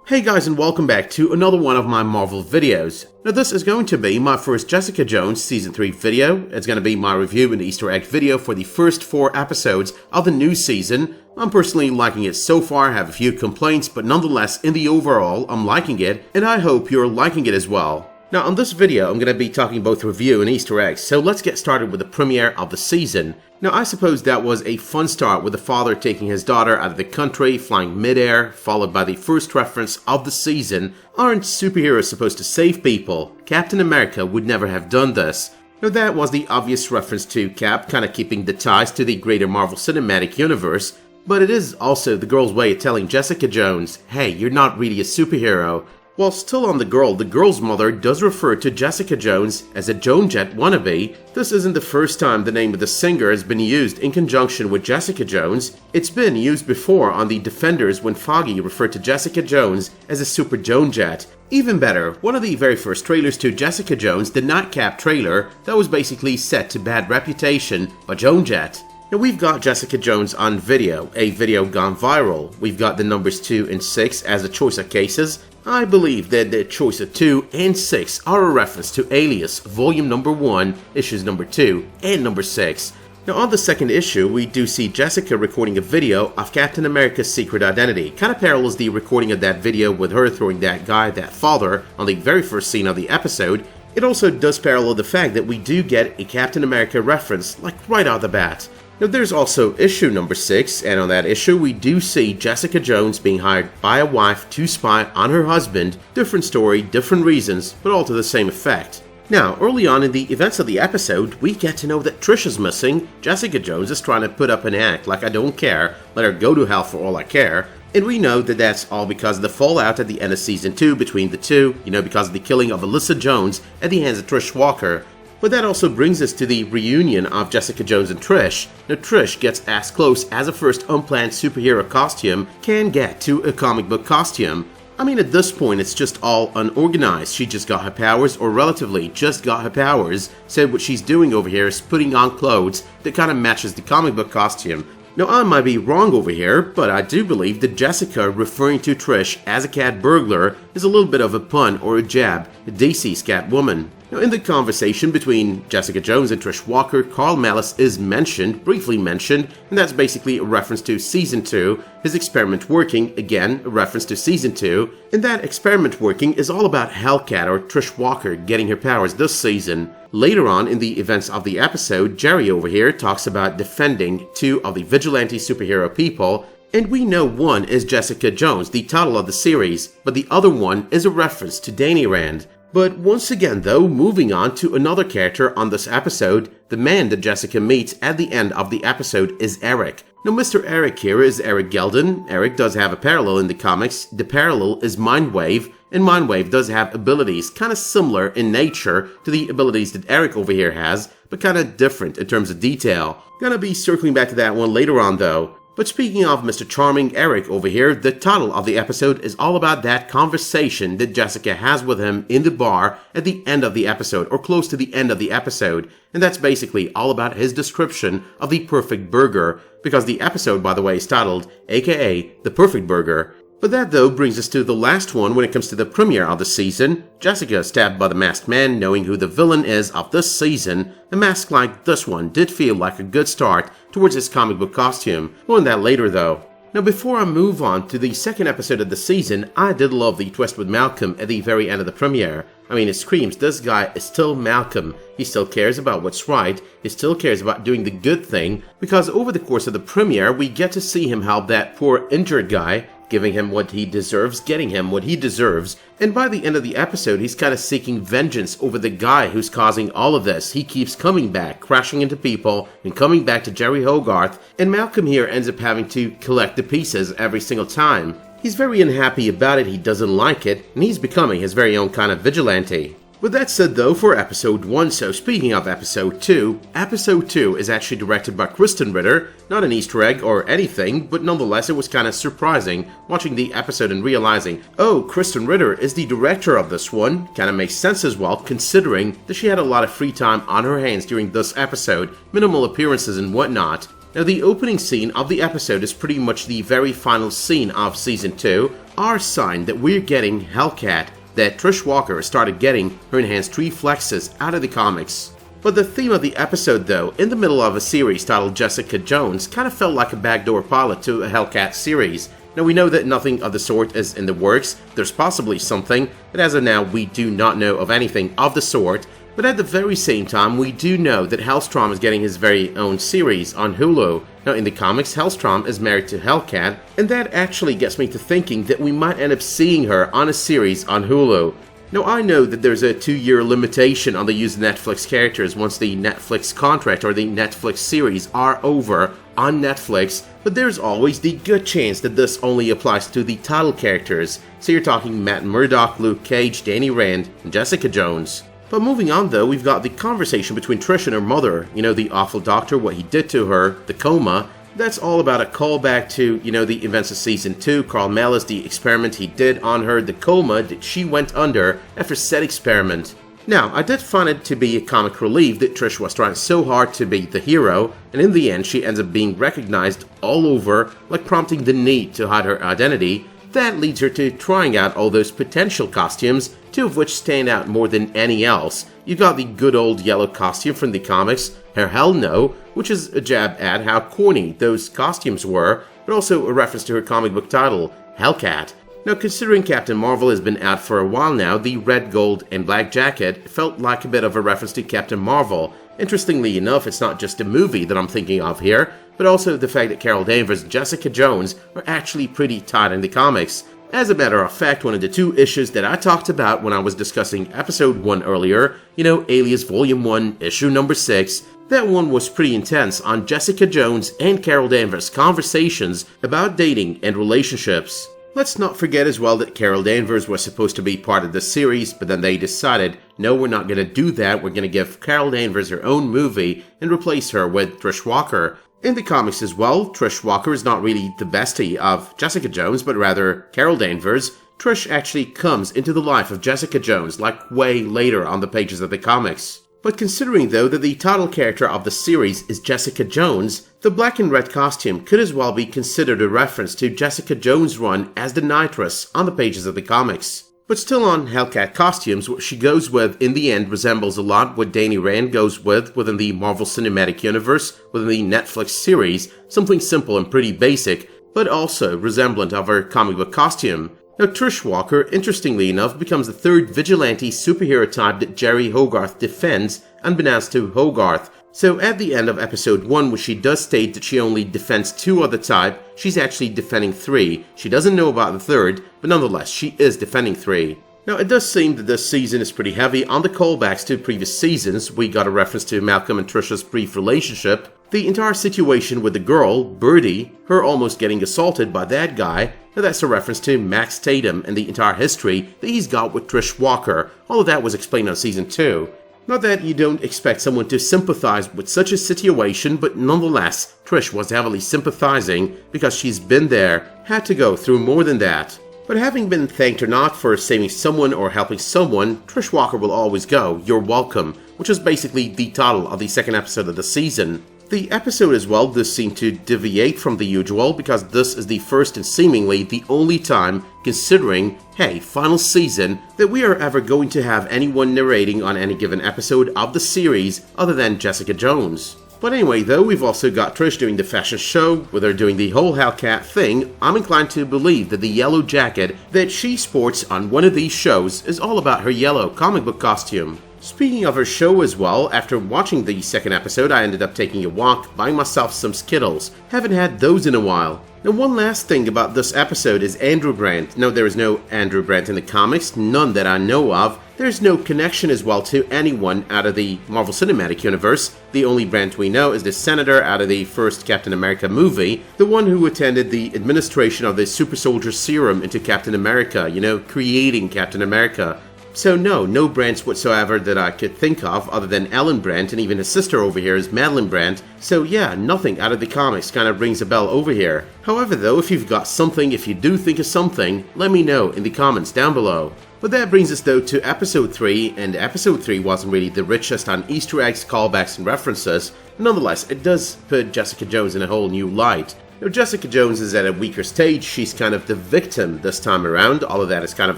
Hey guys, and welcome back to another one of my Marvel videos. Now this is going to be my first Jessica Jones Season 3 video. It's going to be my review and Easter egg video for the first 4 episodes of the new season. I'm personally liking it so far, I have a few complaints, but nonetheless, in the overall, I'm liking it, and I hope you're liking it as well. Now on this video, I'm going to be talking both review and Easter eggs, so let's get started with the premiere of the season. Now I suppose that was a fun start with the father taking his daughter out of the country, flying midair, followed by the first reference of the season. Aren't superheroes supposed to save people? Captain America would never have done this. Now that was the obvious reference to Cap, kinda keeping the ties to the greater Marvel Cinematic Universe, but it is also the girl's way of telling Jessica Jones, hey, you're not really a superhero. While still on the girl's mother does refer to Jessica Jones as a Jonejet wannabe. This isn't the first time the name of the singer has been used in conjunction with Jessica Jones. It's been used before on The Defenders when Foggy referred to Jessica Jones as a Super Jonejet. Even better, one of the very first trailers to Jessica Jones, the Nightcap trailer, that was basically set to bad reputation by Jonejet. Now we've got Jessica Jones on video, a video gone viral. We've got the numbers 2 and 6 as the choice of cases. I believe that the choice of 2 and 6 are a reference to Alias, volume number 1, issues number 2, and number 6. Now on the second issue, we do see Jessica recording a video of Captain America's secret identity. Kinda parallels the recording of that video with her throwing that guy, that father, on the very first scene of the episode. It also does parallel the fact that we do get a Captain America reference, like right out the bat. Now there's also issue number 6, and on that issue we do see Jessica Jones being hired by a wife to spy on her husband. Different story, different reasons, but all to the same effect. Now, early on in the events of the episode, we get to know that Trish is missing. Jessica Jones is trying to put up an act like I don't care, let her go to hell for all I care. And we know that that's all because of the fallout at the end of Season 2 between the two, because of the killing of Alyssa Jones at the hands of Trish Walker. But that also brings us to the reunion of Jessica Jones and Trish. Now Trish gets as close as a first unplanned superhero costume can get to a comic book costume. I mean, at this point it's just all unorganized. She just got her powers, or relatively just got her powers, so what she's doing over here is putting on clothes that kind of matches the comic book costume. Now I might be wrong over here, but I do believe that Jessica referring to Trish as a cat burglar is a little bit of a pun or a jab at DC's Catwoman. Now in the conversation between Jessica Jones and Trish Walker, Carl Malice is mentioned, briefly mentioned, and that's basically a reference to Season 2, his experiment working, again a reference to Season 2, and that experiment working is all about Hellcat or Trish Walker getting her powers this season. Later on in the events of the episode, Jerry over here talks about defending 2 of the vigilante superhero people, and we know one is Jessica Jones, the title of the series, but the other one is a reference to Danny Rand. But once again though, moving on to another character on this episode, the man that Jessica meets at the end of the episode is Eric. Now Mr. Eric here is Eric Gelden. Eric does have a parallel in the comics. The parallel is Mindwave, and Mindwave does have abilities kinda similar in nature to the abilities that Eric over here has, but kinda different in terms of detail. Gonna be circling back to that one later on though. But speaking of Mr. Charming Eric over here, the title of the episode is all about that conversation that Jessica has with him in the bar at the end of the episode, or close to the end of the episode, and that's basically all about his description of the perfect burger, because the episode, by the way, is titled A.K.A. The Perfect Burger. But that though brings us to the last one when it comes to the premiere of the season. Jessica is stabbed by the masked man, knowing who the villain is of this season. A mask like this one did feel like a good start towards his comic book costume. More on that later though. Now before I move on to the second episode of the season, I did love the twist with Malcolm at the very end of the premiere. I mean, it screams this guy is still Malcolm. He still cares about what's right, he still cares about doing the good thing, because over the course of the premiere we get to see him help that poor injured guy, giving him what he deserves, getting him what he deserves, and by the end of the episode he's kind of seeking vengeance over the guy who's causing all of this. He keeps coming back, crashing into people, and coming back to Jerry Hogarth, and Malcolm here ends up having to collect the pieces every single time. He's very unhappy about it, he doesn't like it, and he's becoming his very own kind of vigilante. With that said though, for episode 1, so speaking of episode 2 is actually directed by Kristen Ritter. Not an Easter egg or anything, but nonetheless it was kinda surprising watching the episode and realizing, oh, Kristen Ritter is the director of this one. Kinda makes sense as well, considering that she had a lot of free time on her hands during this episode, minimal appearances and whatnot. Now the opening scene of the episode is pretty much the very final scene of Season 2. are a sign that we're getting Hellcat, that Trish Walker started getting her enhanced reflexes out of the comics. But the theme of the episode though, in the middle of a series titled Jessica Jones, kind of felt like a backdoor pilot to a Hellcat series. Now we know that nothing of the sort is in the works, there's possibly something, but as of now we do not know of anything of the sort. But at the very same time, we do know that Hellstrom is getting his very own series on Hulu. Now in the comics, Hellstrom is married to Hellcat, and that actually gets me to thinking that we might end up seeing her on a series on Hulu. Now I know that there's a 2-year limitation on the use of Netflix characters once the Netflix contract or the Netflix series are over on Netflix, but there's always the good chance that this only applies to the title characters. So you're talking Matt Murdock, Luke Cage, Danny Rand, and Jessica Jones. But moving on though, we've got the conversation between Trish and her mother, the awful doctor, what he did to her, the coma. That's all about a callback to, the events of Season 2, Carl Mellis, the experiment he did on her, the coma that she went under after said experiment. Now, I did find it to be a comic relief that Trish was trying so hard to be the hero, and in the end she ends up being recognized all over, like prompting the need to hide her identity. That leads her to trying out all those potential costumes, 2 of which stand out more than any else. You've got the good old yellow costume from the comics, Her Hell No, which is a jab at how corny those costumes were, but also a reference to her comic book title, Hellcat. Now considering Captain Marvel has been out for a while now, the red, gold, and black jacket felt like a bit of a reference to Captain Marvel. Interestingly enough, it's not just a movie that I'm thinking of here, but also the fact that Carol Danvers and Jessica Jones are actually pretty tight in the comics. As a matter of fact, one of the 2 issues that I talked about when I was discussing episode 1 earlier, Alias Volume 1, issue number 6, that one was pretty intense on Jessica Jones and Carol Danvers' conversations about dating and relationships. Let's not forget as well that Carol Danvers was supposed to be part of the series, but then they decided, no, we're not going to do that, we're going to give Carol Danvers her own movie and replace her with Trish Walker. In the comics as well, Trish Walker is not really the bestie of Jessica Jones, but rather Carol Danvers. Trish actually comes into the life of Jessica Jones like way later on the pages of the comics. But considering though that the title character of the series is Jessica Jones, the black and red costume could as well be considered a reference to Jessica Jones' run as the Nitress on the pages of the comics. But still on Hellcat costumes, what she goes with in the end resembles a lot what Danny Rand goes with within the Marvel Cinematic Universe, within the Netflix series, something simple and pretty basic, but also resemblant of her comic book costume. Now Trish Walker, interestingly enough, becomes the 3rd vigilante superhero type that Jerry Hogarth defends, unbeknownst to Hogarth. So at the end of episode 1, where she does state that she only defends 2 of the type, she's actually defending 3. She doesn't know about the 3rd, but nonetheless, she is defending 3. Now it does seem that this season is pretty heavy on the callbacks to previous seasons. We got a reference to Malcolm and Trisha's brief relationship, the entire situation with the girl, Birdie, her almost getting assaulted by that guy. Now that's a reference to Max Tatum and the entire history that he's got with Trish Walker. All of that was explained on season 2. Not that you don't expect someone to sympathize with such a situation, but nonetheless, Trish was heavily sympathizing because she's been there, had to go through more than that. But having been thanked or not for saving someone or helping someone, Trish Walker will always go, "You're welcome," which is basically the title of the 2nd episode of the season. The episode as well does seem to deviate from the usual because this is the first and seemingly the only time, considering, hey, final season, that we are ever going to have anyone narrating on any given episode of the series other than Jessica Jones. But anyway though, we've also got Trish doing the fashion show, with her doing the whole Hellcat thing. I'm inclined to believe that the yellow jacket that she sports on one of these shows is all about her yellow comic book costume. Speaking of her show as well, after watching the 2nd episode, I ended up taking a walk, buying myself some Skittles. Haven't had those in a while. Now one last thing about this episode is Andrew Brandt. No, there is no Andrew Brandt in the comics, none that I know of. There's no connection as well to anyone out of the Marvel Cinematic Universe. The only Brandt we know is the senator out of the first Captain America movie, the one who attended the administration of the super soldier serum into Captain America, creating Captain America. So no Brandts whatsoever that I could think of other than Ellen Brandt, and even his sister over here is Madeline Brandt. So yeah, nothing out of the comics kind of rings a bell over here. However though, if you've got something, if you do think of something, let me know in the comments down below. But that brings us though to episode 3, and episode 3 wasn't really the richest on Easter eggs, callbacks, and references. Nonetheless, it does put Jessica Jones in a whole new light. Now, Jessica Jones is at a weaker stage. She's kind of the victim this time around. All of that is kind of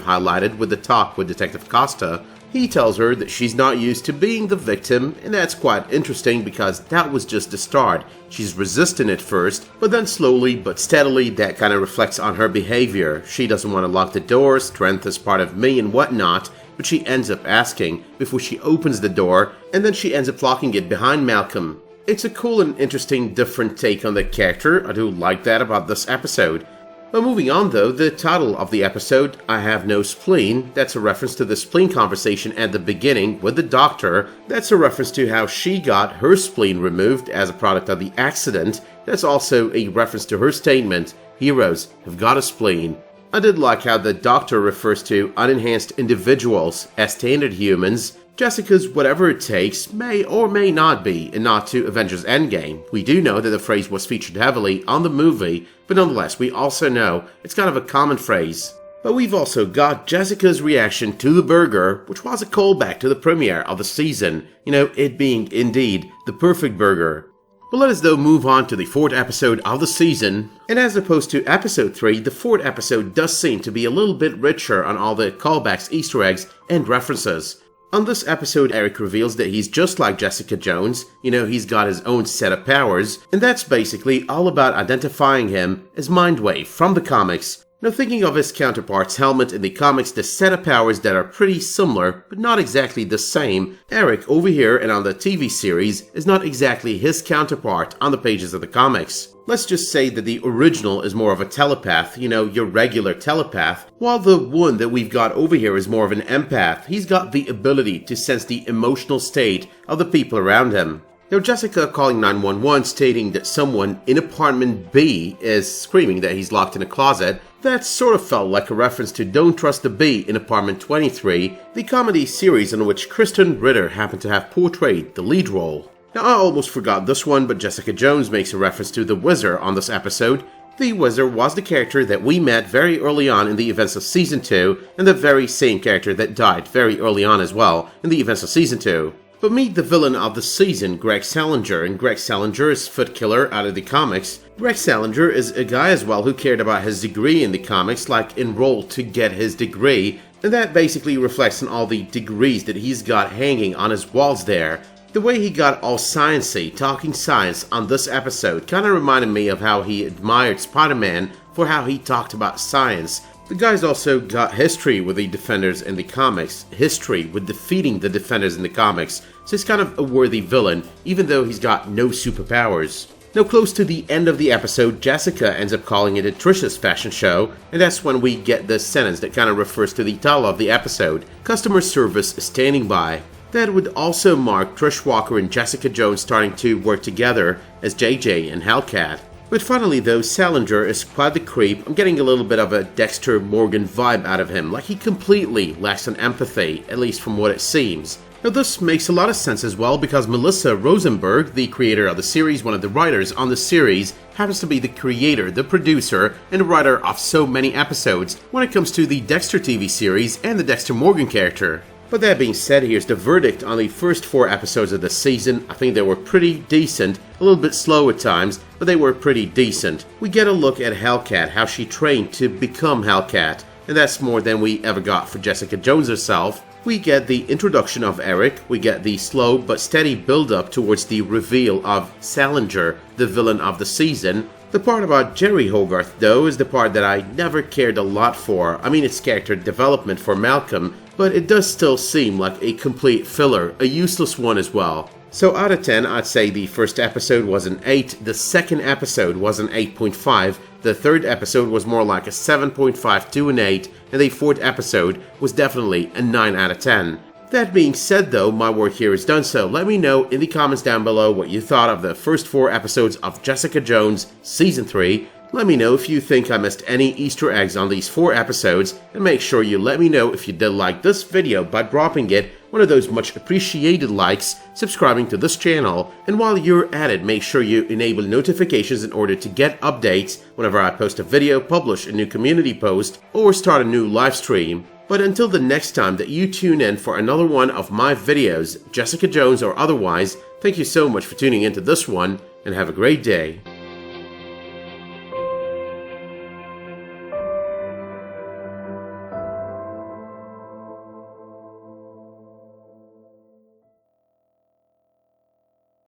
highlighted with the talk with Detective Costa. He tells her that she's not used to being the victim, and that's quite interesting because that was just the start. She's resistant at first, but then slowly but steadily that kind of reflects on her behavior. She doesn't want to lock the door, strength is part of me and whatnot, but she ends up asking before she opens the door, and then she ends up locking it behind Malcolm. It's a cool and interesting different take on the character. I do like that about this episode. But moving on though, the title of the episode, I Have No Spleen, that's a reference to the spleen conversation at the beginning with the doctor. That's a reference to how she got her spleen removed as a product of the accident. That's also a reference to her statement, heroes have got a spleen. I did like how the doctor refers to unenhanced individuals as standard humans. Jessica's whatever it takes may or may not be a nod to Avengers Endgame. We do know that the phrase was featured heavily on the movie, but nonetheless we also know it's kind of a common phrase. But we've also got Jessica's reaction to the burger, which was a callback to the premiere of the season, it being indeed the perfect burger. But let us though move on to the 4th episode of the season, and as opposed to episode 3, the 4th episode does seem to be a little bit richer on all the callbacks, Easter eggs, and references. On this episode, Eric reveals that he's just like Jessica Jones, he's got his own set of powers, and that's basically all about identifying him as Mindwave from the comics. Now thinking of his counterpart's helmet in the comics, the set of powers that are pretty similar, but not exactly the same, Eric over here and on the TV series is not exactly his counterpart on the pages of the comics. Let's just say that the original is more of a telepath, your regular telepath, while the one that we've got over here is more of an empath. He's got the ability to sense the emotional state of the people around him. Now Jessica calling 911 stating that someone in apartment B is screaming that he's locked in a closet, that sort of felt like a reference to Don't Trust the Bee in Apartment 23, the comedy series in which Kristen Ritter happened to have portrayed the lead role. Now I almost forgot this one, but Jessica Jones makes a reference to the Wizard on this episode. The Wizard was the character that we met very early on in the events of Season 2, and the very same character that died very early on as well in the events of Season 2. But meet the villain of the season, Greg Salinger, and Greg Salinger is Foot Killer out of the comics. Greg Salinger is a guy as well who cared about his degree in the comics, like enrolled to get his degree, and that basically reflects on all the degrees that he's got hanging on his walls there. The way he got all sciencey, talking science on this episode kind of reminded me of how he admired Spider-Man for how he talked about science. The guy's also got history with the Defenders in the comics, history with defeating the Defenders in the comics, so he's kind of a worthy villain, even though he's got no superpowers. Now close to the end of the episode, Jessica ends up calling it a Trish's fashion show, and that's when we get the sentence that kind of refers to the title of the episode, customer service is standing by. That would also mark Trish Walker and Jessica Jones starting to work together as JJ and Hellcat. But finally though, Salinger is quite the creep. I'm getting a little bit of a Dexter Morgan vibe out of him, like he completely lacks on empathy, at least from what it seems. Now this makes a lot of sense as well because Melissa Rosenberg, the creator of the series, one of the writers on the series, happens to be the creator, the producer, and writer of so many episodes when it comes to the Dexter TV series and the Dexter Morgan character. But that being said, here's the verdict on the first 4 episodes of the season. I think they were pretty decent, a little bit slow at times, but they were pretty decent. We get a look at Hellcat, how she trained to become Hellcat, and that's more than we ever got for Jessica Jones herself. We get the introduction of Eric, we get the slow but steady build-up towards the reveal of Salinger, the villain of the season. The part about Jerry Hogarth, though, is the part that I never cared a lot for. I mean, it's character development for Malcolm, but it does still seem like a complete filler, a useless one as well. So out of 10, I'd say the first episode was an 8, the second episode was an 8.5, the third episode was more like a 7.5 to an 8, and the fourth episode was definitely a 9 out of 10. That being said though, my work here is done, so let me know in the comments down below what you thought of the first 4 episodes of Jessica Jones Season 3. Let me know if you think I missed any Easter eggs on these 4 episodes, and make sure you let me know if you did like this video by dropping it one of those much appreciated likes, subscribing to this channel, and while you're at it, make sure you enable notifications in order to get updates whenever I post a video, publish a new community post, or start a new live stream. But until the next time that you tune in for another one of my videos, Jessica Jones or otherwise, thank you so much for tuning into this one, and have a great day.